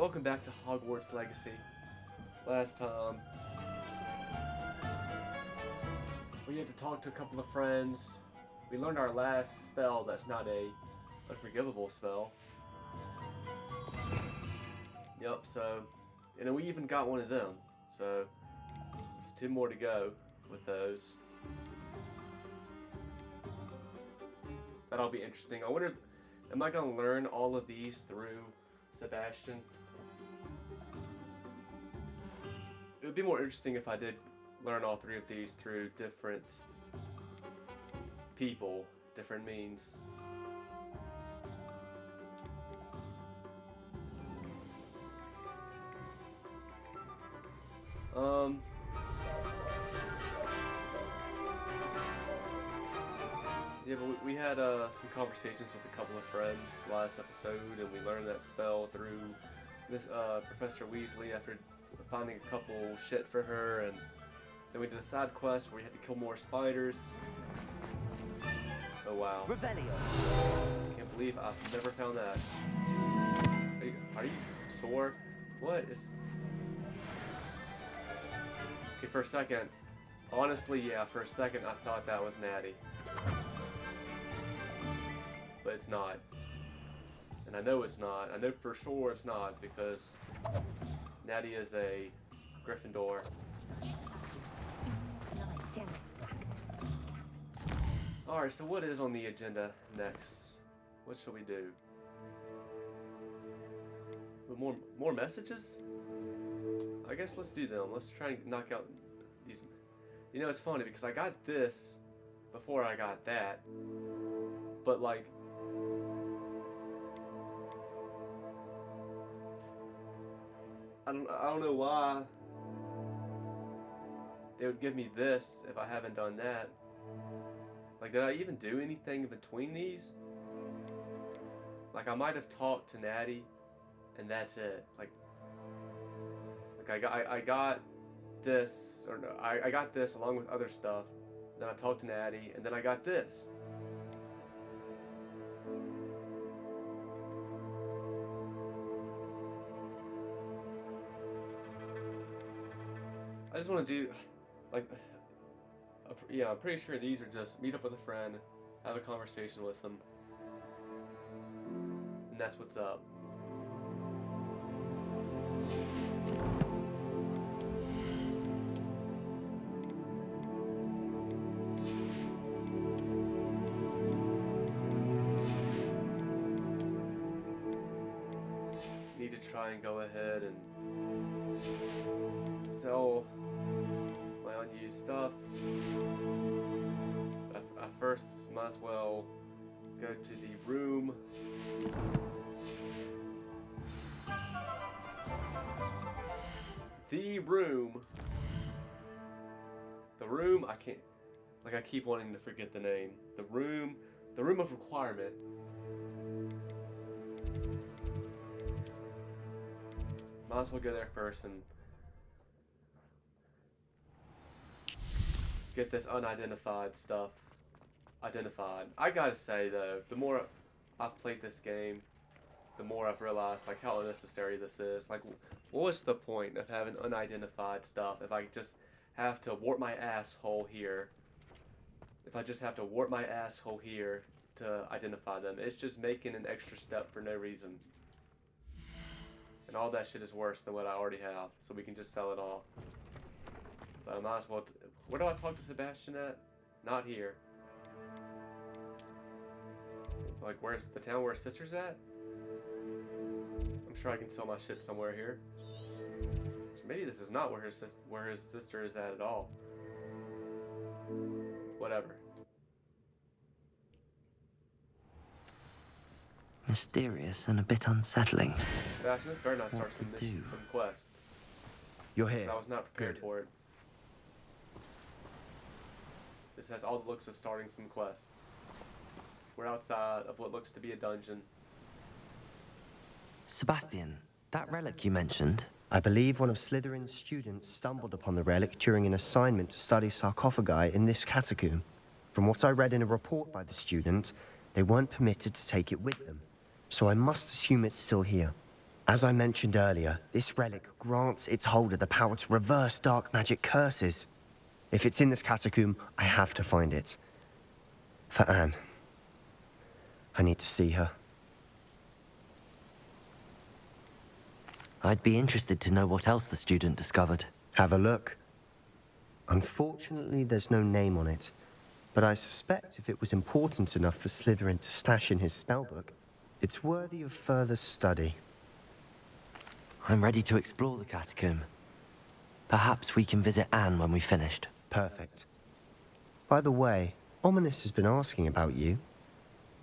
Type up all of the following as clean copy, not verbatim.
welcome back to Hogwarts Legacy. Last time, we had to talk to a couple of friends. We learned our last spell that's not a unforgivable spell. Yep, so, and then we even got one of them. So, just 2 more to go with those. That'll be interesting. I wonder, am I going to learn all of these through Sebastian? It would be more interesting if I did learn all 3 of these through different people, different means. Yeah, but we had some conversations with a couple of friends last episode, and we learned that spell through this Professor Weasley after finding a couple shit for her, and then we did a side quest where we had to kill more spiders. Oh wow. Revelio. Can't believe I've never found that. Are you sore? What is... Okay, for a second, honestly, yeah, for a second I thought that was Natty. But it's not. And I know it's not. I know for sure it's not, because Natty is a Gryffindor. Alright, so what is on the agenda next? What shall we do? More messages? I guess let's do them. Let's try and knock out these. You know, it's funny because I got this before I got that. But like, I don't know why they would give me this if I haven't done that. Like, did I even do anything in between these? Like, I might have talked to Natty, and that's it. Like I got this, or no, I got this along with other stuff. Then I talked to Natty, and then I got this. I just want to do, like, yeah, I'm pretty sure these are just meet up with a friend, have a conversation with them, and that's what's up. Need to try and go ahead and sell my unused stuff. I first might as well go to the room. The room, I can't, like, I keep wanting to forget the name. The room of requirement. Might as well go there first and get this unidentified stuff identified. I gotta say though, the more I've played this game, the more I've realized like how unnecessary this is. Like, what's the point of having unidentified stuff if I just have to warp my asshole here? If I just have to warp my asshole here to identify them, it's just making an extra step for no reason. And all that shit is worse than what I already have, so we can just sell it all. But I might as well... Where do I talk to Sebastian at? Not here. Like, where's the town where his sister's at? I'm sure I can sell my shit somewhere here. So maybe this is not where his sister is at all. Whatever. Mysterious and a bit unsettling. Sebastian, it's very nice to What start to do? some quest. You're here. I was not prepared Good. for it. This has all the looks of starting some quest. We're outside of what looks to be a dungeon. Sebastian, that relic you mentioned, I believe one of Slytherin's students stumbled upon the relic during an assignment to study sarcophagi in this catacomb. From what I read in a report by the student, they weren't permitted to take it with them, so I must assume it's still here. As I mentioned earlier, this relic grants its holder the power to reverse dark magic curses. If it's in this catacomb, I have to find it. For Anne. I need to see her. I'd be interested to know what else the student discovered. Have a look. Unfortunately, there's no name on it, but I suspect if it was important enough for Slytherin to stash in his spellbook, it's worthy of further study. I'm ready to explore the catacomb. Perhaps we can visit Anne when we've finished. Perfect. By the way, Ominous has been asking about you.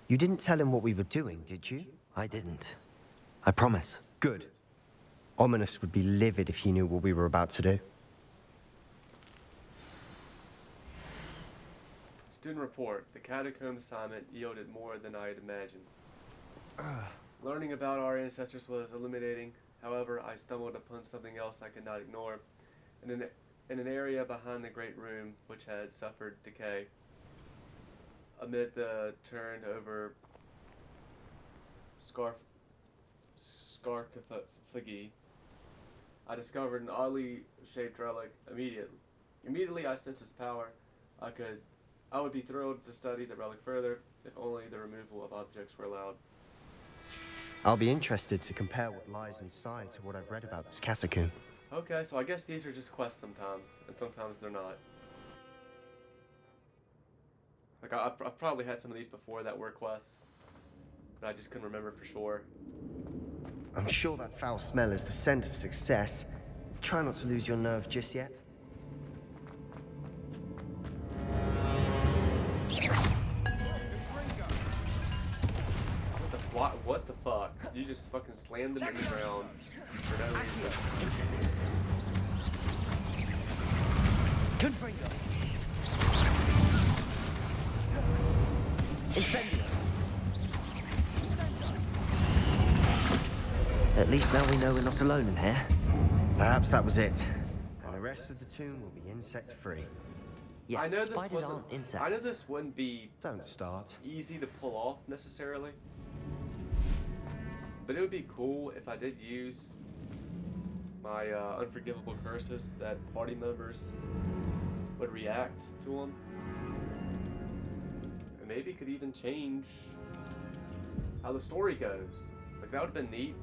You didn't tell him what we were doing, did you? I didn't. I promise. Good. Ominous would be livid if he knew what we were about to do. Student report. The catacomb assignment yielded more than I had imagined. Learning about our ancestors was illuminating. However, I stumbled upon something else I could not ignore. In an area behind the great room, which had suffered decay. Amid the turned over sarcophagi, I discovered an oddly shaped relic immediately. Immediately I sensed its power. I would be thrilled to study the relic further, if only the removal of objects were allowed. I'll be interested to compare what lies inside to what I've read about this catacomb. Okay, so I guess these are just quests sometimes, and sometimes they're not. Like, I've probably had some of these before that were quests, but I just couldn't remember for sure. I'm sure that foul smell is the scent of success. Try not to lose your nerve just yet. What the fuck? You just fucking slammed them in the ground for no reason. Confringo. Incendio. At least now we know we're not alone in here. Perhaps that was it. And the rest of the tomb will be insect-free. Yeah, I know spiders this aren't insects. I know this wouldn't be Don't start. easy to pull off necessarily, but it would be cool if I did use my unforgivable curses that party members would react to them, and maybe could even change how the story goes. Like, that would have been neat.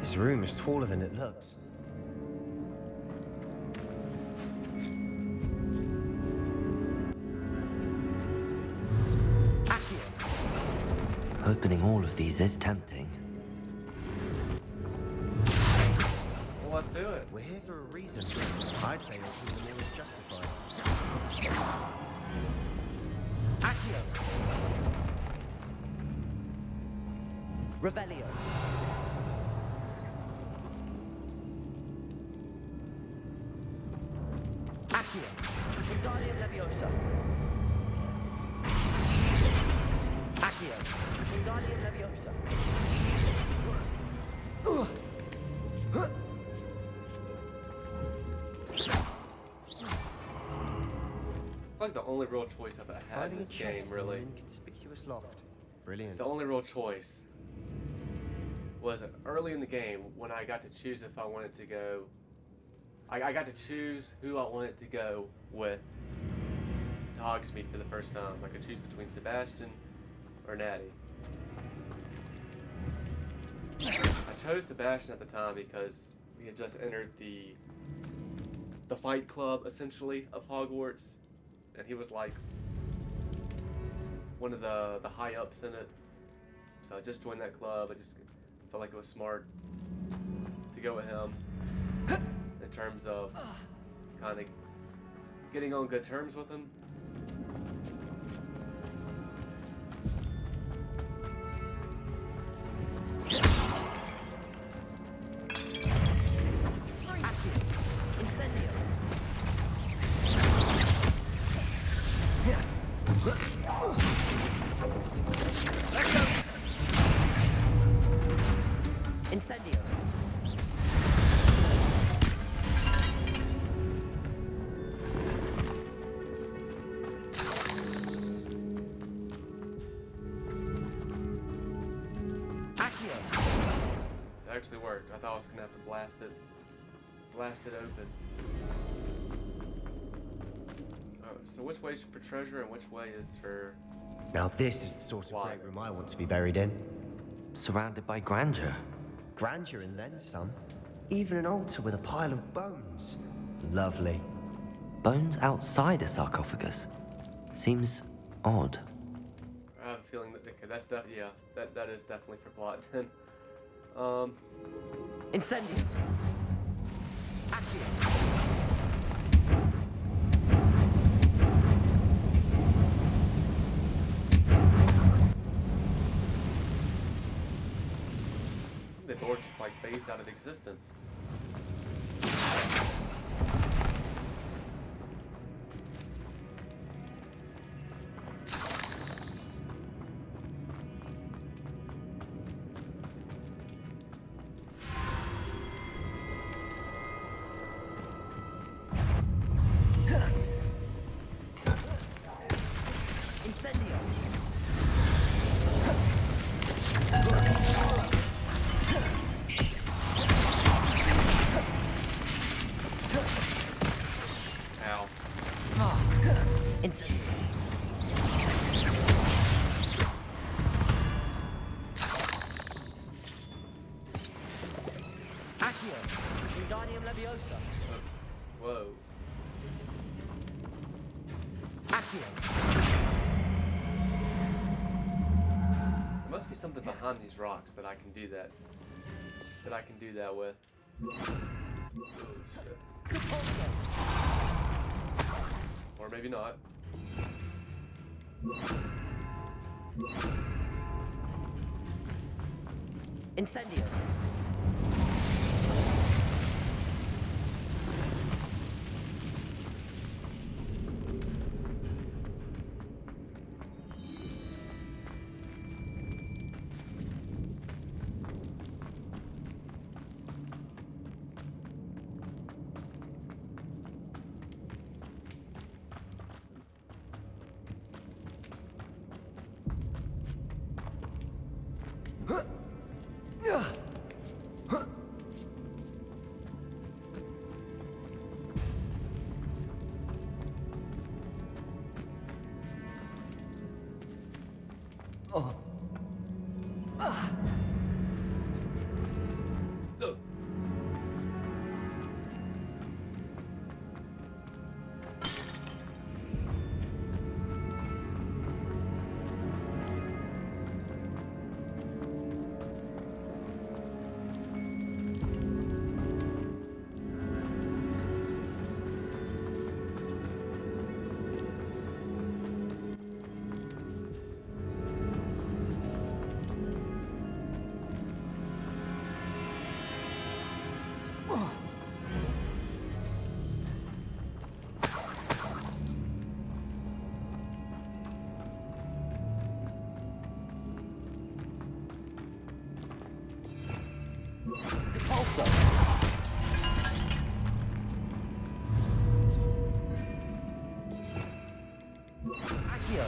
This room is taller than it looks. Opening all of these is tempting. Well, let's do it. We're here for a reason. I'd say opening them all is justified. Accio. Revelio. Accio. Wingardium Leviosa. Accio. Wingardium Leviosa. I feel like the only real choice I've had in Finding a this game, chest in really, an inconspicuous loft. Brilliant. the only real choice was early in the game when I got to choose if I wanted to go. I got to choose who I wanted to go with to Hogsmeade for the first time. I could choose between Sebastian or Natty. I chose Sebastian at the time because we had just entered the fight club, essentially, of Hogwarts, and he was like one of the high ups in it. So I just joined that club. I just felt like it was smart to go with him in terms of kind of getting on good terms with him. Incendio. Incendio. Accio. It actually worked. I thought I was gonna have to blast it open. Oh, so which way is for treasure and which way is for... Now this is the sort of Why? great room I want to be buried in. Surrounded by grandeur. Grandeur and then some. Even an altar with a pile of bones. Lovely. Bones outside a sarcophagus. Seems odd. I have a feeling that, okay, that's yeah, that is definitely for plot then. Incendio! Accio! The door just like phased out of existence. Incendio! Ow. Incendio! Accio! Wingardium Leviosa! Whoa. Accio! There must be something behind these rocks that I can do that. That I can do that with. Or maybe not. Incendio! Oh. Ah. Ugh. Repulsor! Accio!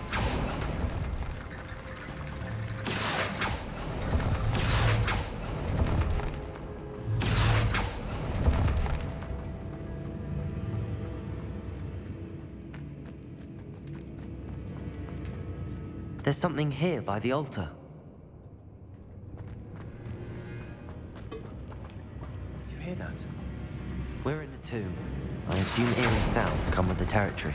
There's something here by the altar. You hear that? We're in a tomb. I assume eerie sounds come with the territory.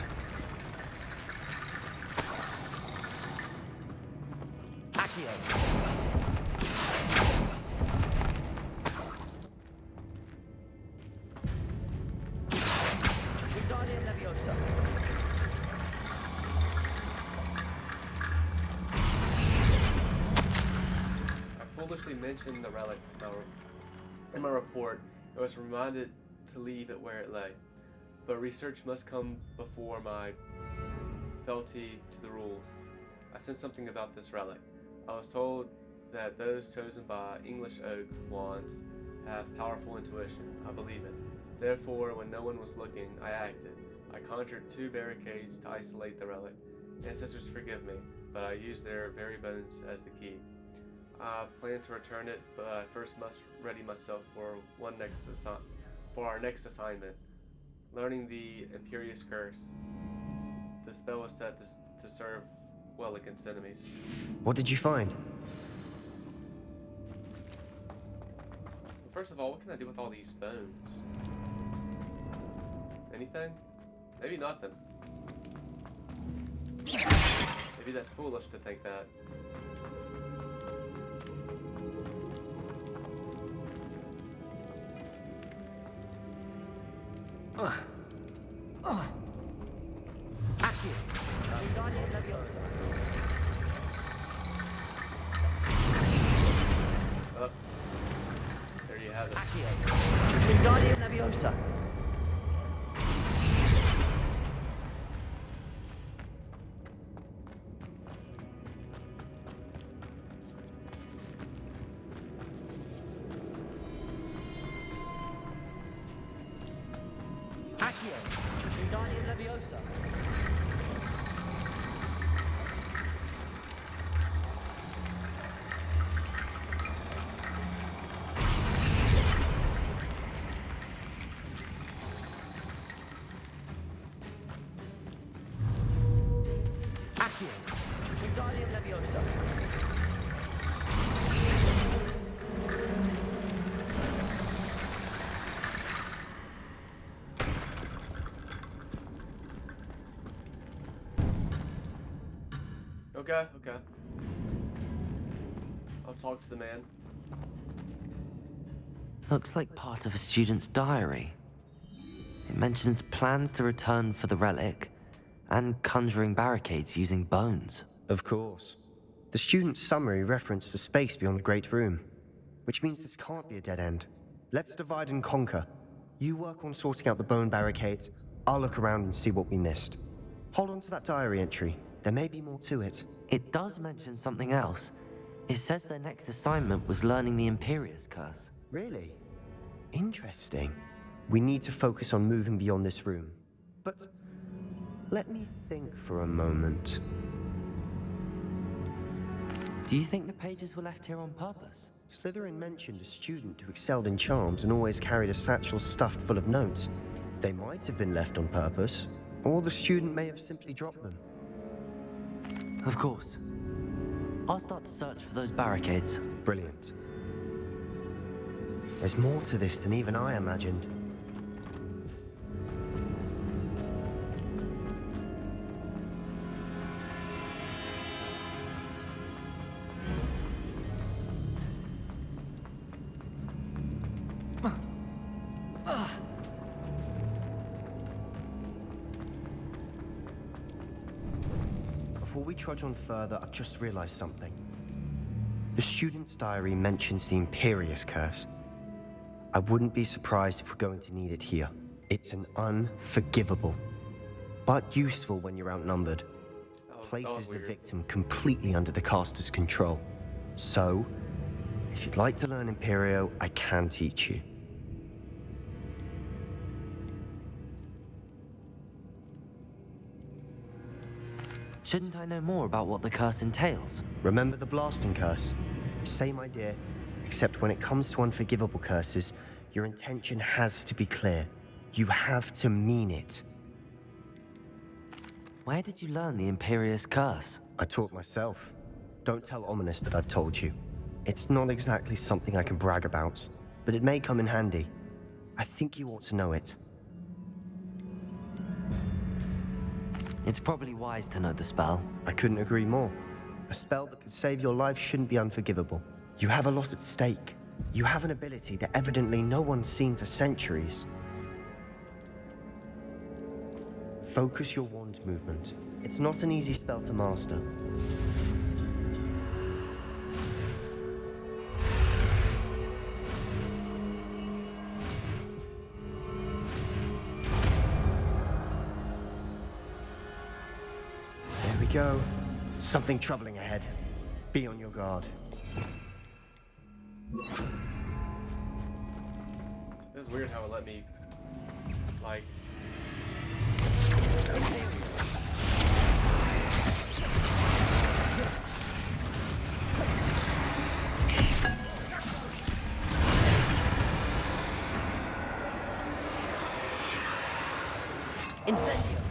Accio! Wingardium Leviosa! I foolishly mentioned the relic in my report. I was reminded to leave it where it lay. But research must come before my fealty to the rules. I sensed something about this relic. I was told that those chosen by English oak wands have powerful intuition. I believe it. Therefore, when no one was looking, I acted. I conjured 2 barricades to isolate the relic. Ancestors forgive me, but I used their very bones as the key. I plan to return it, but I first must ready myself for our next assignment. Learning the Imperious Curse. The spell is set to serve well against enemies. What did you find? First of all, what can I do with all these bones? Anything? Maybe nothing. Maybe that's foolish to think that. Oh, there you have it. Wingardium Leviosa. Accio. Wingardium Leviosa. Accio. Wingardium Leviosa. Okay, okay. I'll talk to the man. Looks like part of a student's diary. It mentions plans to return for the relic and conjuring barricades using bones. Of course. The student's summary referenced the space beyond the Great Room, which means this can't be a dead end. Let's divide and conquer. You work on sorting out the bone barricades. I'll look around and see what we missed. Hold on to that diary entry. There may be more to it. It does mention something else. It says their next assignment was learning the Imperious Curse. Really? Interesting. We need to focus on moving beyond this room. But let me think for a moment. Do you think the pages were left here on purpose? Slytherin mentioned a student who excelled in charms and always carried a satchel stuffed full of notes. They might have been left on purpose, or the student may have simply dropped them. Of course. I'll start to search for those barricades. Brilliant. There's more to this than even I imagined. Before we trudge on further, I've just realized something. The student's diary mentions the Imperious Curse. I wouldn't be surprised if we're going to need it here. It's an unforgivable, but useful when you're outnumbered. Places the victim completely under the caster's control. So, if you'd like to learn Imperio, I can teach you. Shouldn't I know more about what the curse entails? Remember the blasting curse? Same idea, except when it comes to unforgivable curses, your intention has to be clear. You have to mean it. Where did you learn the Imperious Curse? I taught myself. Don't tell Ominous that I've told you. It's not exactly something I can brag about, but it may come in handy. I think you ought to know it. It's probably wise to know the spell. I couldn't agree more. A spell that could save your life shouldn't be unforgivable. You have a lot at stake. You have an ability that evidently no one's seen for centuries. Focus your wand movement. It's not an easy spell to master. There we go. Something troubling ahead. Be on your guard. It was weird how it let me, like... Incendio!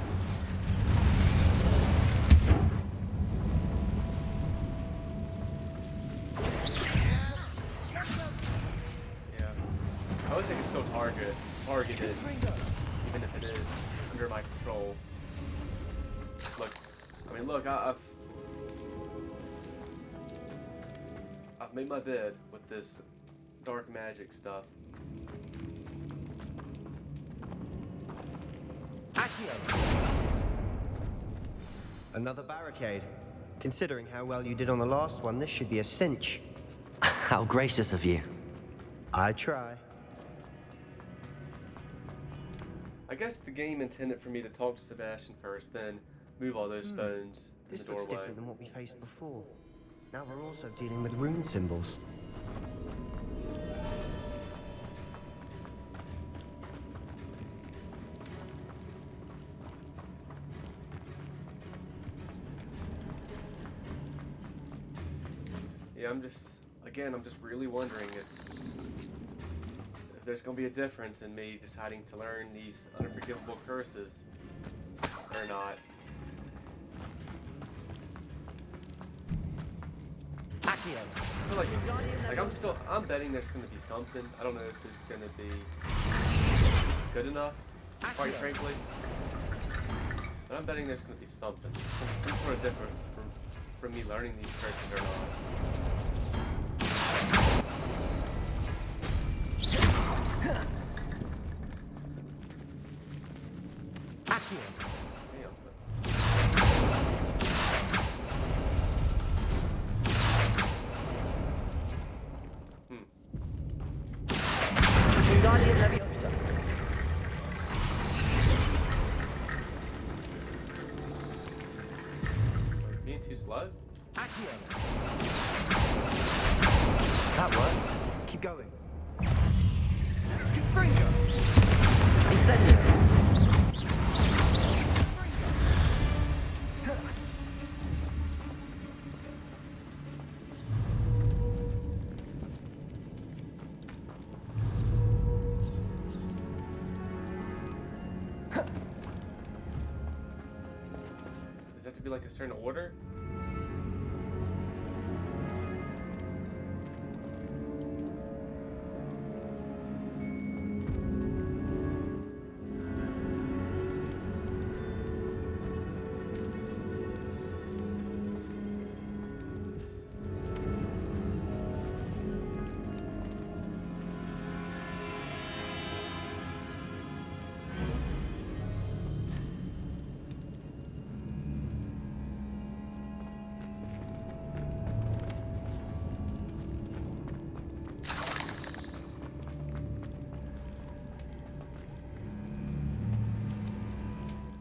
Yeah. I wish I could still target it, even if it is under my control. Look, I mean, look, I've made my bed with this dark magic stuff. Another barricade. Considering how well you did on the last one, this should be a cinch. How gracious of you. I try. I guess the game intended for me to talk to Sebastian first, then move all those bones in This the looks doorway. different than what we faced before. Now we're also dealing with rune symbols. Yeah, I'm just really wondering if there's gonna be a difference in me deciding to learn these unforgivable curses or not. I feel like I'm betting there's gonna be something. I don't know if it's gonna be good enough, quite frankly. But I'm betting there's gonna be something, some sort of difference from me learning these curses or not. Being too slow? That worked. Keep going. Incendio! Does it have to be like a certain order?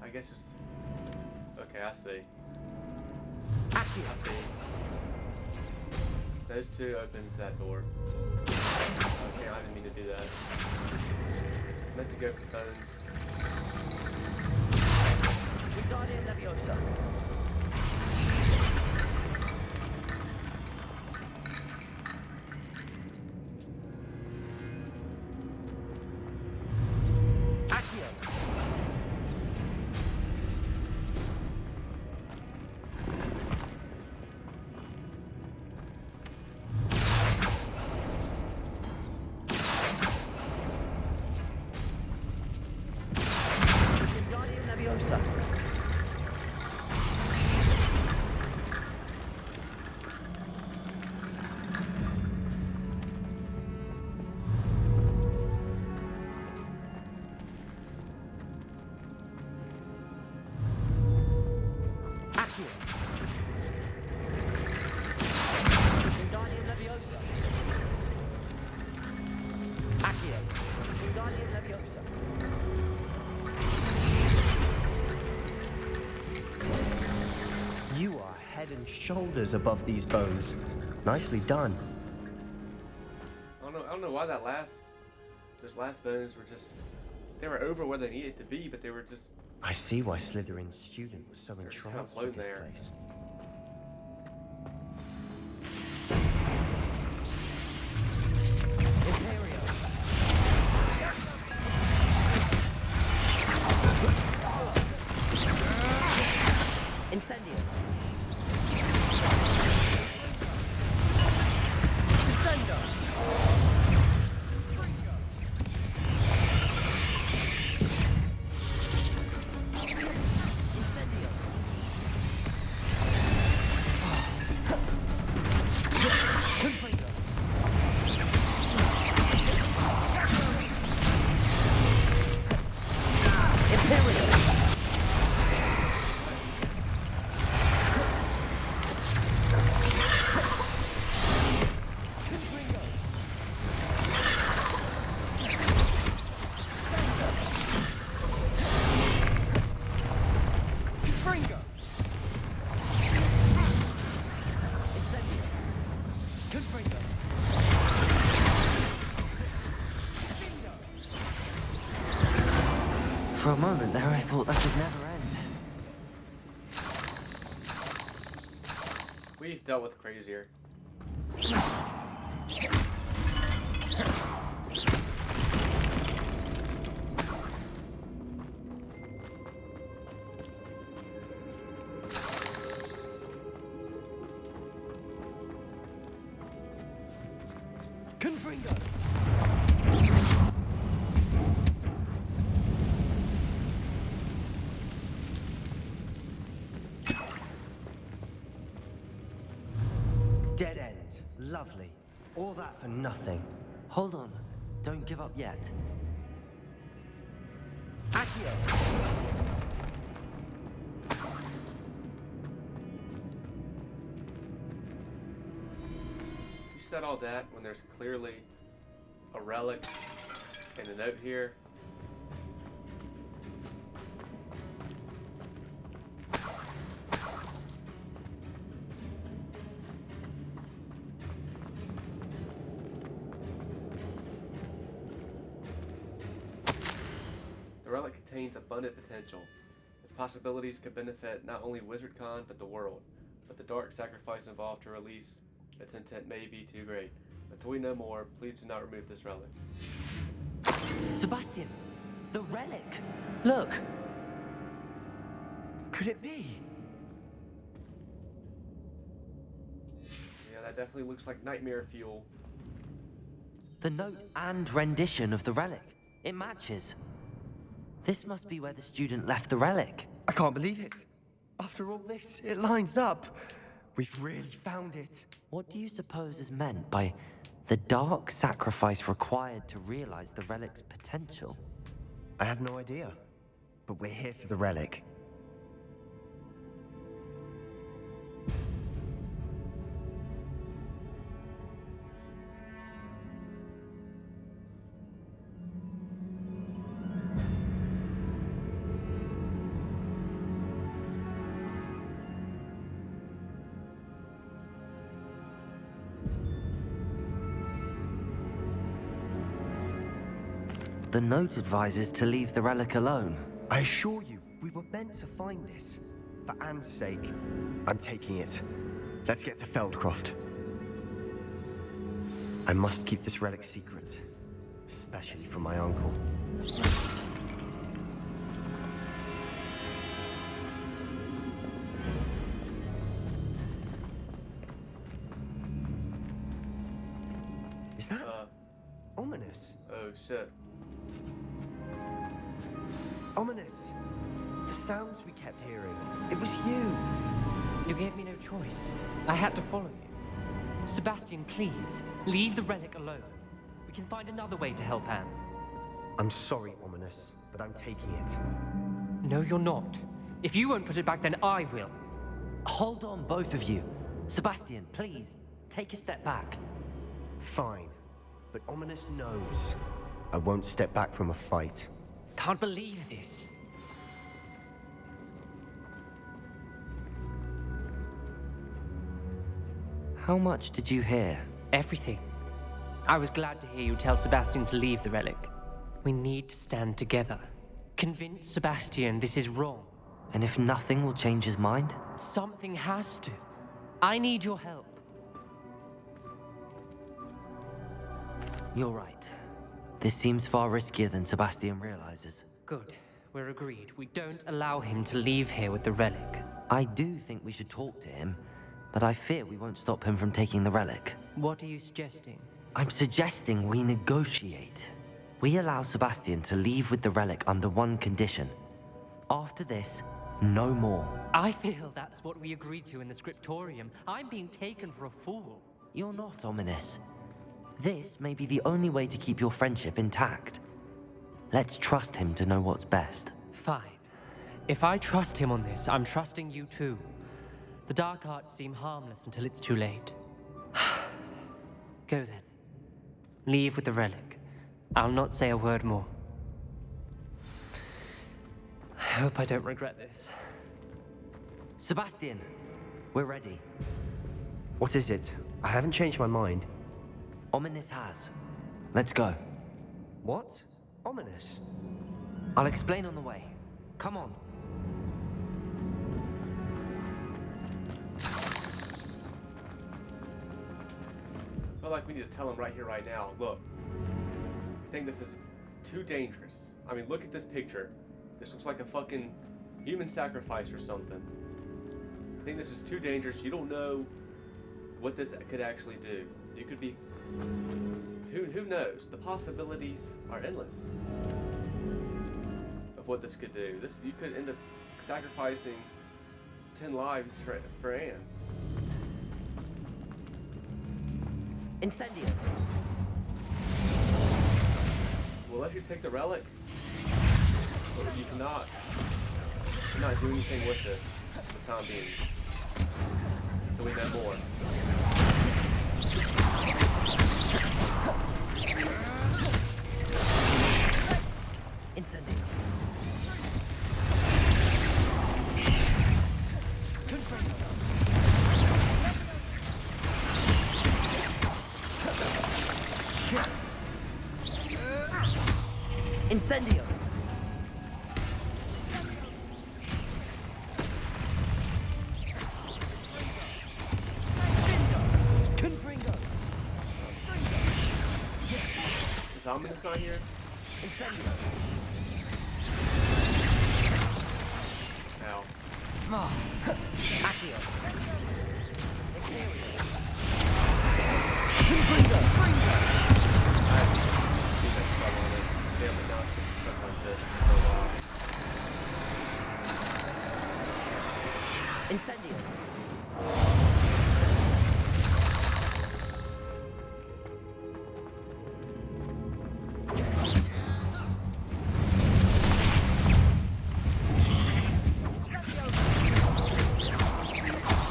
I guess just... Okay, I see. I see. Those two opens that door. Okay, I didn't mean to do that. I meant to go for bones. Wingardium Leviosa! Wingardium Leviosa! Wingardium Leviosa! Accio! Wingardium Leviosa! You are head and shoulders above these bones. Nicely done. I don't know why those last bones were just... They were over where they needed to be, but they were just... I see why Slytherin's student was so They're just kinda entranced with this floating there. place. Imperio! For a moment there, I thought that could never end. We've dealt with crazier. Confringo! Dead end. Lovely. All that for nothing. Hold on. Don't give up yet. Accio! You said all that when there's clearly a relic and a note here. The relic contains abundant potential. Its possibilities could benefit not only WizardCon but the world. But the dark sacrifice involved to release its intent may be too great. Until we know more, please do not remove this relic. Sebastian! The relic! Look! Could it be? Yeah, that definitely looks like nightmare fuel. The note and rendition of the relic. It matches. This must be where the student left the relic. I can't believe it. After all this, it lines up. We've really found it. What do you suppose is meant by the dark sacrifice required to realize the relic's potential? I have no idea. But we're here for the relic. The note advises to leave the relic alone. I assure you, we were meant to find this. For Anne's sake, I'm taking it. Let's get to Feldcroft. I must keep this relic secret, especially from my uncle. Is that ominous? Oh shit. Ominous. The sounds we kept hearing. It was you. You gave me no choice. I had to follow you. Sebastian, please, leave the relic alone. We can find another way to help Anne. I'm sorry, Ominous, but I'm taking it. No, you're not. If you won't put it back, then I will. Hold on, both of you. Sebastian, please, take a step back. Fine. But Ominous knows I won't step back from a fight. Can't believe this. How much did you hear? Everything. I was glad to hear you tell Sebastian to leave the relic. We need to stand together. Convince Sebastian this is wrong. And if nothing will change his mind? Something has to. I need your help. You're right. This seems far riskier than Sebastian realizes. Good. We're agreed. We don't allow him to leave here with the relic. I do think we should talk to him, but I fear we won't stop him from taking the relic. What are you suggesting? I'm suggesting we negotiate. We allow Sebastian to leave with the relic under one condition. After this, no more. I feel that's what we agreed to in the scriptorium. I'm being taken for a fool. You're not ominous. This may be the only way to keep your friendship intact. Let's trust him to know what's best. Fine. If I trust him on this, I'm trusting you too. The dark arts seem harmless until it's too late. Go then. Leave with the relic. I'll not say a word more. I hope I don't regret this. Sebastian, we're ready. What is it? I haven't changed my mind. Ominous has. Let's go. What? Ominous? I'll explain on the way. Come on. I feel like we need to tell him right here, right now. Look, I think this is too dangerous. I mean, look at this picture. This looks like a fucking human sacrifice or something. I think this is too dangerous. You don't know what this could actually do. You could be... Who knows? The possibilities are endless of what this could do. You could end up sacrificing 10 lives for Anne. Incendio. Will let you take the relic, but you cannot do anything with it for the time being. So we know more. Incendio. Incendio. Confringo. Is Ominous not here? Incendio. Ow. Accio. I haven't seen that stuff on it. Family not doing stuff like this for a while. Incendio.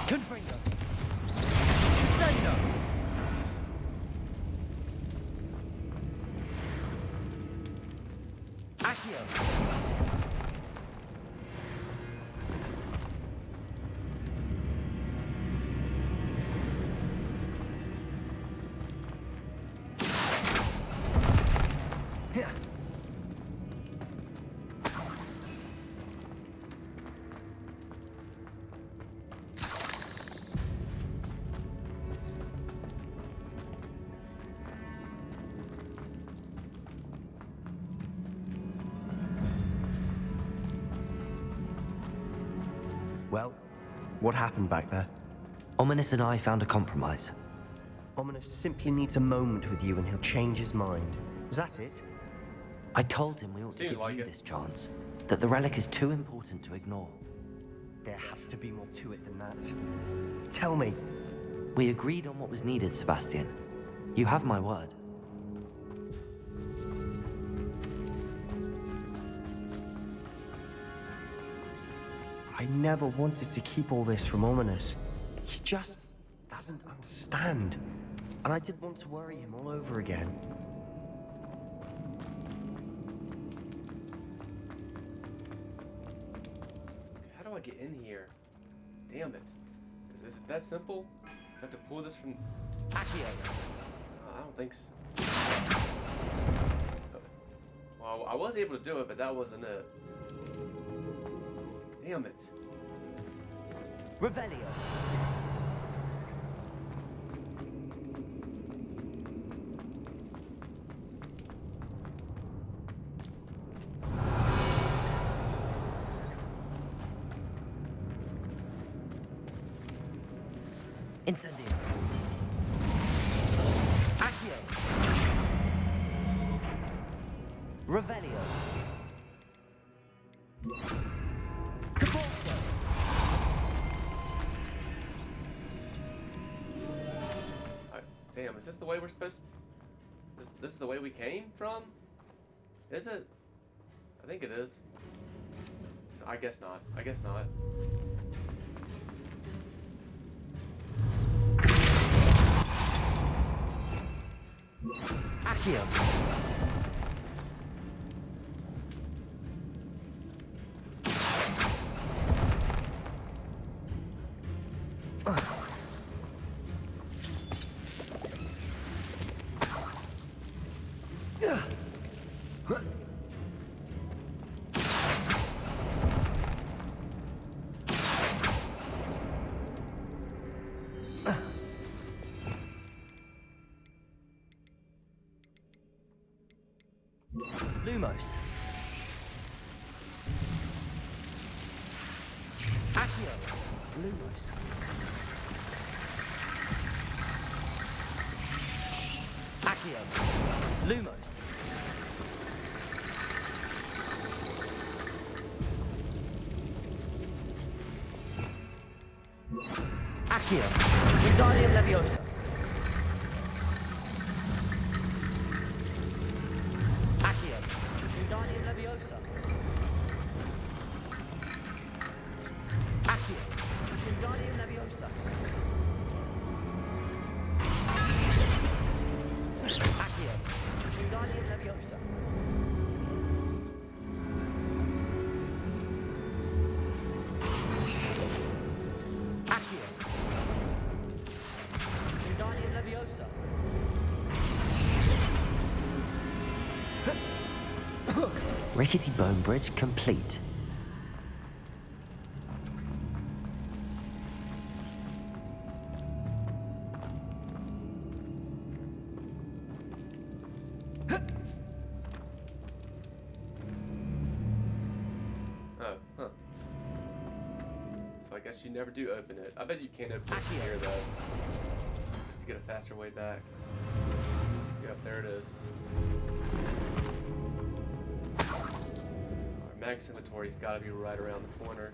Confringo. Incendio. Accio. Well, what happened back there? Ominous and I found a compromise. Ominous simply needs a moment with you and he'll change his mind. Is that it? I told him we ought to Seems give like you it. this chance. That the relic is too important to ignore. There has to be more to it than that. Tell me. We agreed on what was needed, Sebastian. You have my word. I never wanted to keep all this from Ominous. He just doesn't understand. And I didn't want to worry him all over again. How do I get in here? Damn it. Is it that simple? I have to pull this from... Accio. I don't think so. Well, I was able to do it, but that wasn't it. Damn it. Revelio. Incendio. Accio. Revelio. Caporzo. Damn, is this the way we're supposed to... This is the way we came from? Is it? I think it is. I guess not. I guess not. Accio. Lumos. Accio. Lumos. Accio. Lumos. Accio. Wingardium Leviosa. Accio. Wingardium Leviosa. Accio. Wingardium Leviosa. Accio. Wingardium Leviosa. Accio. Wingardium Leviosa. Rickety Bone Bridge complete. Oh, huh. So I guess you never do open it. I bet you can open it from here though. Just to get a faster way back. Yep, there it is. Our max inventory's gotta be right around the corner.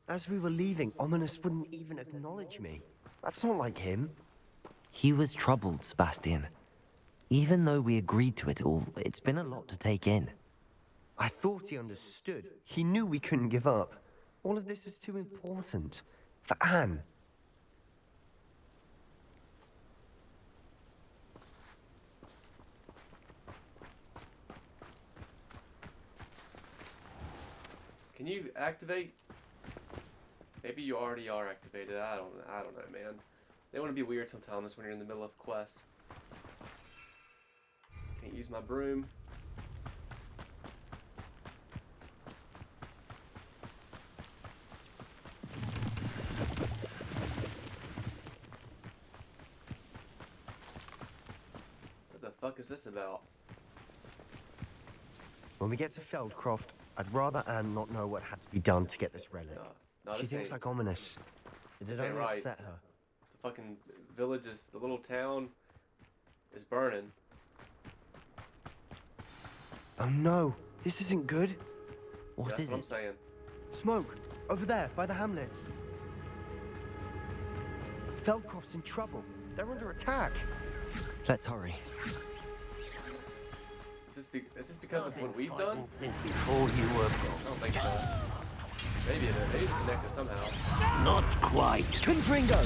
As we were leaving, Ominous wouldn't even acknowledge me. That's not like him. He was troubled, Sebastian. Even though we agreed to it all, it's been a lot to take in. I thought he understood. He knew we couldn't give up. All of this is too important. For Anne. Can you activate? Maybe you already are activated. I don't know, man. They want to be weird sometimes when you're in the middle of quests. Can't use my broom. What the fuck is this about? When we get to Feldcroft, I'd rather Anne not know what had to be done to get this relic. No, She this thinks ain't- like Ominous. It this did ain't only right. upset her. The fucking village is, the little town is burning. Oh no, this isn't good. What That's is what I'm it? saying. Smoke, over there, by the hamlet. Feldcroft's in trouble. They're under attack. Let's hurry. Is this because of what we've done? Before you were born. I don't think so. Maybe it is. Maybe it's connected somehow. Not quite. Confringo!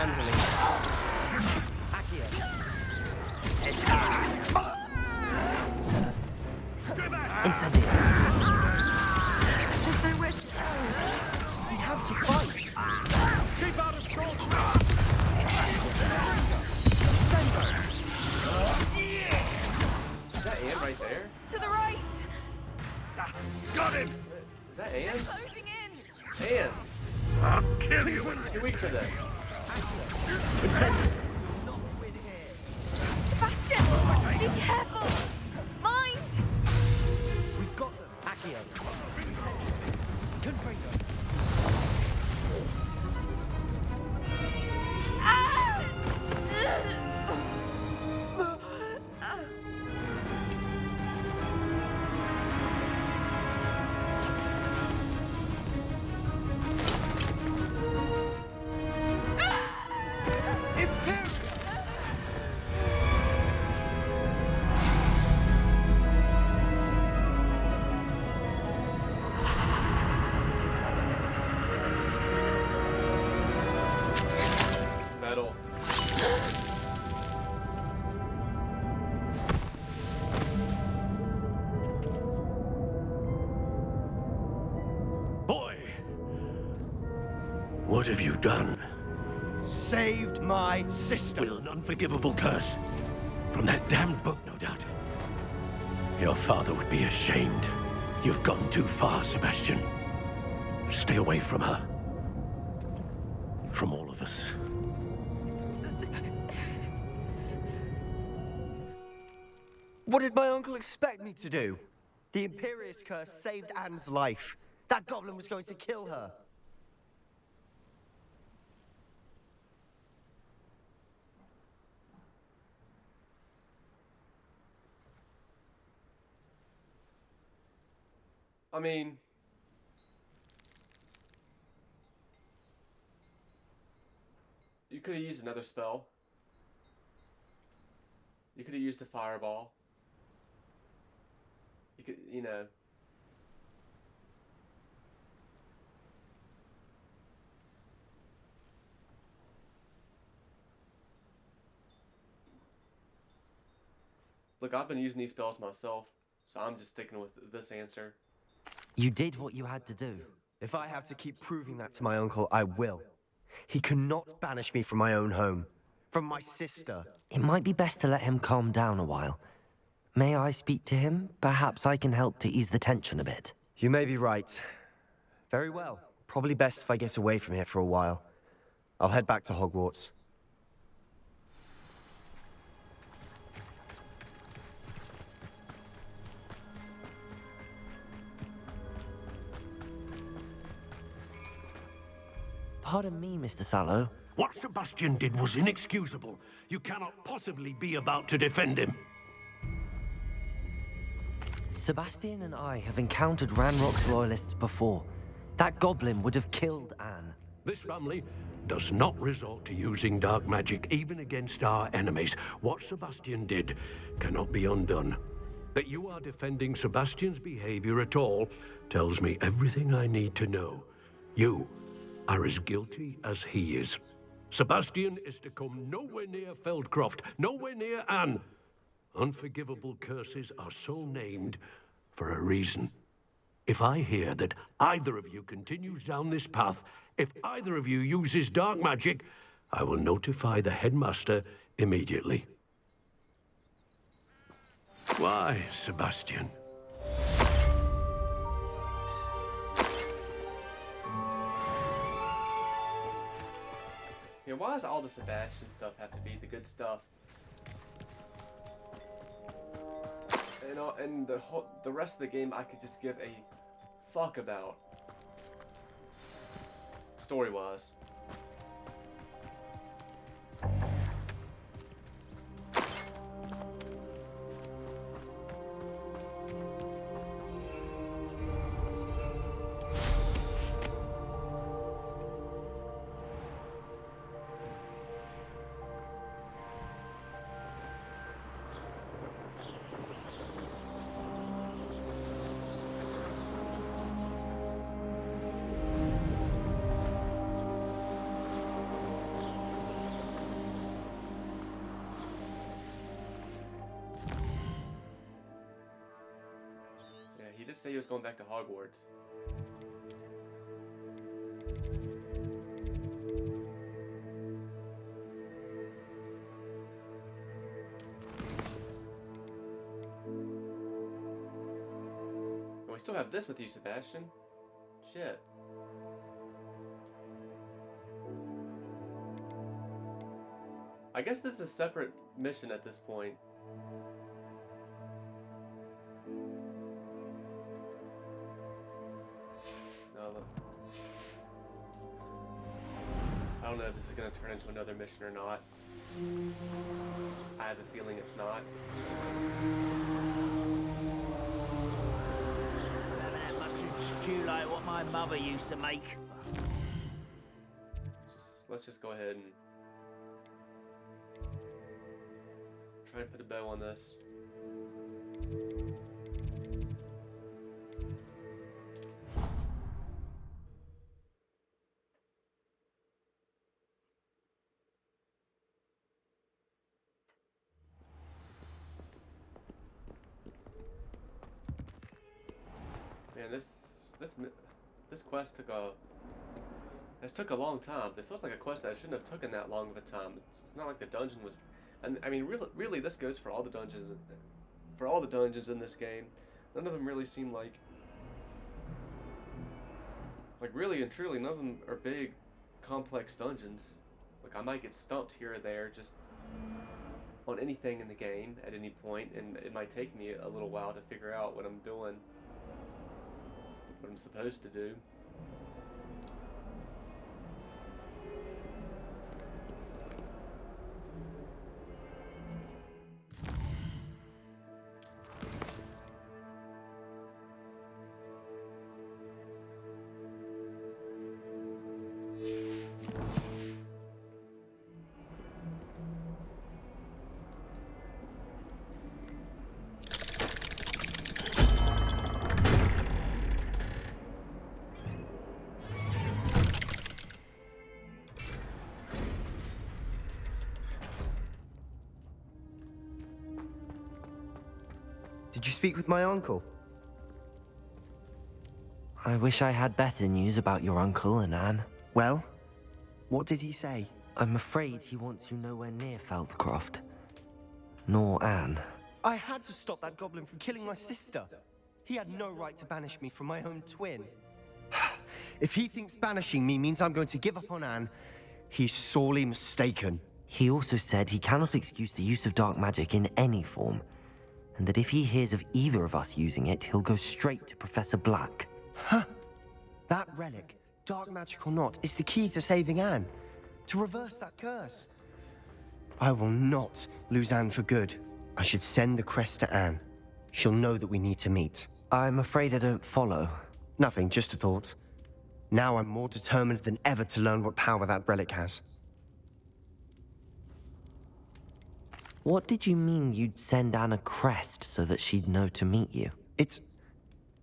handling it. Accio. Incendio. There's nowhere to go. We have to fight. Keep out of scorch! Is that Anne right there? To the right! Got him! Is that Anne? Closing in! Anne! I'll kill you! Too weak for this. Sebastian! Be careful! Mind! We've got them. Accio. Confringo. Ah! Metal. Boy! What have you done? Saved my sister. With an unforgivable curse. From that damned book, no doubt. Your father would be ashamed. You've gone too far, Sebastian. Stay away from her. From all of us. What did my uncle expect me to do? The Imperious curse saved Anne's life. That goblin was going to kill her. I mean, you could have used another spell. You could have used a fireball. You could, you know. Look, I've been using these spells myself, so I'm just sticking with this answer. You did what you had to do. If I have to keep proving that to my uncle, I will. He cannot banish me from my own home. From my sister. It might be best to let him calm down a while. May I speak to him? Perhaps I can help to ease the tension a bit. You may be right. Very well. Probably best if I get away from here for a while. I'll head back to Hogwarts. Pardon me, Mr. Sallow. What Sebastian did was inexcusable. You cannot possibly be about to defend him. Sebastian and I have encountered Ranrock's loyalists before. That goblin would have killed Anne. This family does not resort to using dark magic even against our enemies. What Sebastian did cannot be undone. That you are defending Sebastian's behavior at all tells me everything I need to know. You are as guilty as he is. Sebastian is to come nowhere near Feldcroft, nowhere near Anne. Unforgivable curses are so named for a reason. If I hear that either of you continues down this path, if either of you uses dark magic, I will notify the headmaster immediately. Why, Sebastian? Yeah, why does all the Sebastian stuff have to be the good stuff? And the rest of the game I could just give a fuck about. Story-wise. did say he was going back to Hogwarts. And we still have this with you, Sebastian. Shit. I guess this is a separate mission at this point. No, look. I don't know if this is going to turn into another mission or not. I have a feeling it's not. That mustard stew like what my mother used to make. Let's just go ahead and try and put a bow on this. Man, this quest took a long time. It feels like a quest that shouldn't have taken that long of a time. It's not like the dungeon was, and I mean, really, this goes for all the dungeons, in this game. None of them really seem like really and truly, none of them are big, complex dungeons. Like, I might get stumped here or there just on anything in the game at any point, and it might take me a little while to figure out what I'm doing, what I'm supposed to do. Did you speak with my uncle? I wish I had better news about your uncle and Anne. Well, what did he say? I'm afraid he wants you nowhere near Feldcroft. Nor Anne. I had to stop that goblin from killing my sister. He had no right to banish me from my own twin. If he thinks banishing me means I'm going to give up on Anne, he's sorely mistaken. He also said he cannot excuse the use of dark magic in any form, and that if he hears of either of us using it, he'll go straight to Professor Black. Huh? That relic, dark magic or not, is the key to saving Anne. To reverse that curse. I will not lose Anne for good. I should send the crest to Anne. She'll know that we need to meet. I'm afraid I don't follow. Nothing, just a thought. Now I'm more determined than ever to learn what power that relic has. What did you mean you'd send Anne a crest so that she'd know to meet you?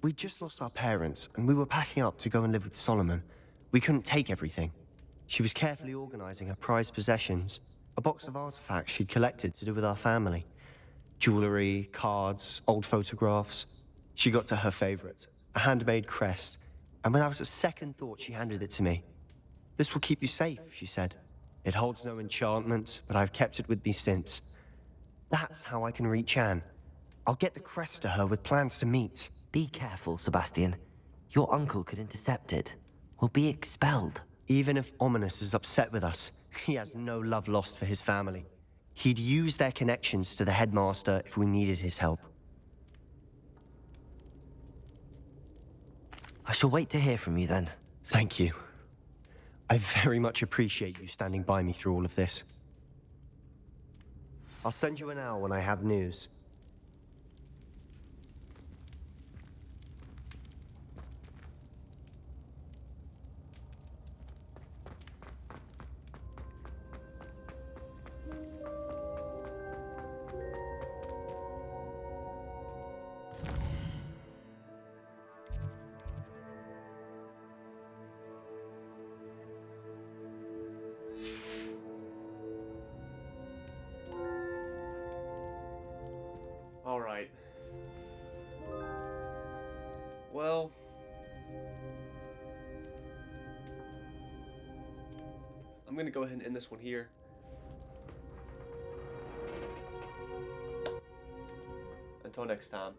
We just lost our parents, and we were packing up to go and live with Solomon. We couldn't take everything. She was carefully organizing her prized possessions, a box of artifacts she'd collected to do with our family. Jewelry, cards, old photographs. She got to her favorite, a handmade crest, and without a second thought, she handed it to me. "This will keep you safe," she said. "It holds no enchantment, but I've kept it with me since. That's how I can reach Anne. I'll get the crest to her with plans to meet." Be careful, Sebastian. Your uncle could intercept it. We'll be expelled. Even if Ominous is upset with us, he has no love lost for his family. He'd use their connections to the headmaster if we needed his help. I shall wait to hear from you then. Thank you. I very much appreciate you standing by me through all of this. I'll send you an hour when I have news. going to go ahead and end this one here. Until next time.